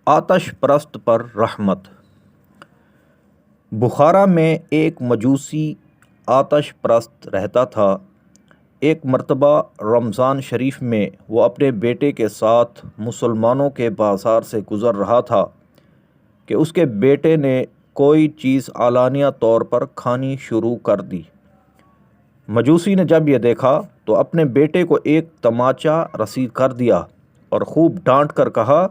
آتش پرست پر رحمت۔ بخارا میں ایک مجوسی آتش پرست رہتا تھا۔ ایک مرتبہ رمضان شریف میں وہ اپنے بیٹے کے ساتھ مسلمانوں کے بازار سے گزر رہا تھا کہ اس کے بیٹے نے کوئی چیز علانیہ طور پر کھانی شروع کر دی۔ مجوسی نے جب یہ دیکھا تو اپنے بیٹے کو ایک تماچا رسید کر دیا اور خوب ڈانٹ کر کہا،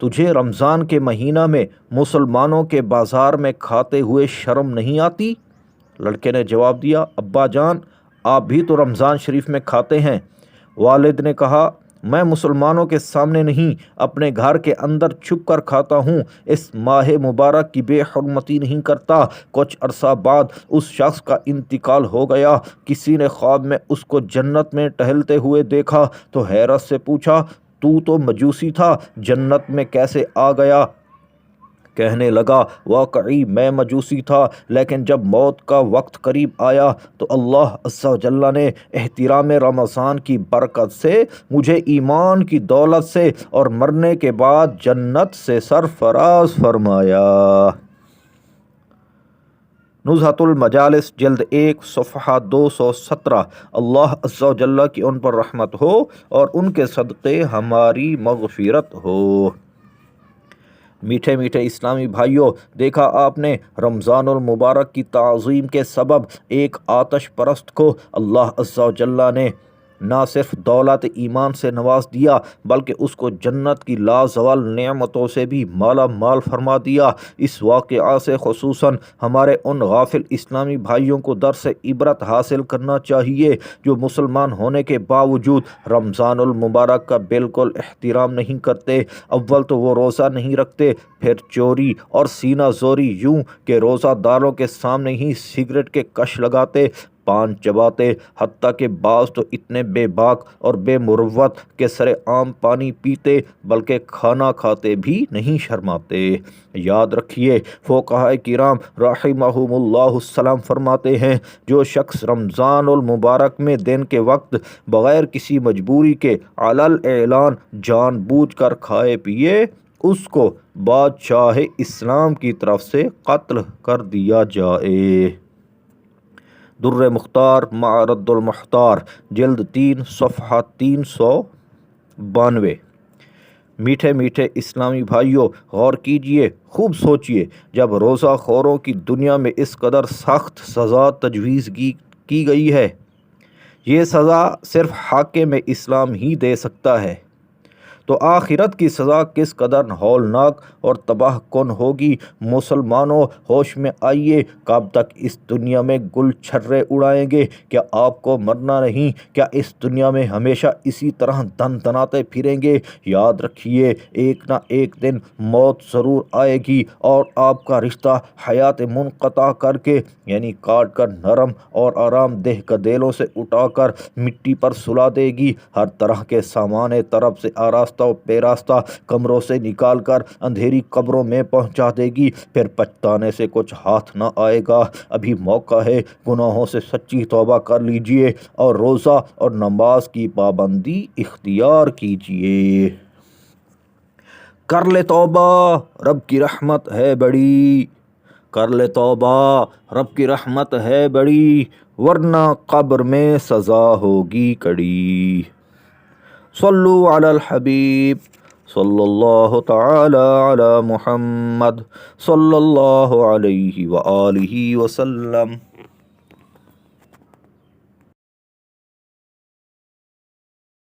تجھے رمضان کے مہینہ میں مسلمانوں کے بازار میں کھاتے ہوئے شرم نہیں آتی؟ لڑکے نے جواب دیا، ابا جان، آپ بھی تو رمضان شریف میں کھاتے ہیں۔ والد نے کہا، میں مسلمانوں کے سامنے نہیں، اپنے گھر کے اندر چھپ کر کھاتا ہوں، اس ماہ مبارک کی بے حرمتی نہیں کرتا۔ کچھ عرصہ بعد اس شخص کا انتقال ہو گیا۔ کسی نے خواب میں اس کو جنت میں ٹہلتے ہوئے دیکھا تو حیرت سے پوچھا، تو مجوسی تھا، جنت میں کیسے آ گیا؟ کہنے لگا، واقعی میں مجوسی تھا، لیکن جب موت کا وقت قریب آیا تو اللہ عز و جل نے احترام رمضان کی برکت سے مجھے ایمان کی دولت سے اور مرنے کے بعد جنت سے سرفراز فرمایا۔ نزہۃ المجالس جلد 1 صفحہ 217۔ اللہ عز و جل کی ان پر رحمت ہو اور ان کے صدقے ہماری مغفرت ہو۔ میٹھے میٹھے اسلامی بھائیوں، دیکھا آپ نے، رمضان المبارک کی تعظیم کے سبب ایک آتش پرست کو اللہ عز و جل نے نہ صرف دولت ایمان سے نواز دیا بلکہ اس کو جنت کی لازوال نعمتوں سے بھی مالا مال فرما دیا۔ اس واقعہ سے خصوصاً ہمارے ان غافل اسلامی بھائیوں کو درس عبرت حاصل کرنا چاہیے جو مسلمان ہونے کے باوجود رمضان المبارک کا بالکل احترام نہیں کرتے۔ اول تو وہ روزہ نہیں رکھتے، پھر چوری اور سینہ زوری، یوں کہ روزہ داروں کے سامنے ہی سگریٹ کے کش لگاتے، پان چباتے، حتیٰ کہ بعض تو اتنے بے باک اور بے مروت کہ سر عام پانی پیتے بلکہ کھانا کھاتے بھی نہیں شرماتے۔ یاد رکھیے، فقہائے کرام رحمہم اللہ السلام فرماتے ہیں، جو شخص رمضان المبارک میں دن کے وقت بغیر کسی مجبوری کے علی الاعلان جان بوجھ کر کھائے پیے، اس کو بادشاہ اسلام کی طرف سے قتل کر دیا جائے۔ در مختار مع رد المختار جلد 3 صفحہ 392۔ میٹھے میٹھے اسلامی بھائیوں، غور کیجئے، خوب سوچئے، جب روزہ خوروں کی دنیا میں اس قدر سخت سزا تجویز کی گئی ہے، یہ سزا صرف حاکم اسلام ہی دے سکتا ہے، تو آخرت کی سزا کس قدر ہولناک اور تباہ کن ہوگی۔ مسلمانوں، ہوش میں آئیے، کب تک اس دنیا میں گل چھرے اڑائیں گے؟ کیا آپ کو مرنا نہیں؟ کیا اس دنیا میں ہمیشہ اسی طرح دن دناتے پھریں گے؟ یاد رکھیے، ایک نہ ایک دن موت ضرور آئے گی اور آپ کا رشتہ حیات منقطع کر کے، یعنی کاٹ کر نرم اور آرام دہ گدیلوں سے اٹھا کر مٹی پر سلا دے گی۔ ہر طرح کے سامان طرف سے آراستہ و پیراستہ کمروں سے نکال کر اندھیری قبروں میں پہنچا دے گی، پھر پچھتانے سے کچھ ہاتھ نہ آئے گا۔ ابھی موقع ہے، گناہوں سے سچی توبہ کر لیجئے اور روزہ اور نماز کی پابندی اختیار کیجئے۔ کر لے توبہ، رب کی رحمت ہے بڑی، کر لے توبہ، رب کی رحمت ہے بڑی، ورنہ قبر میں سزا ہوگی کڑی۔ صلو علی الحبیب صلی اللہ تعالی علی محمد صلی اللہ علیہ وآلہ وسلم۔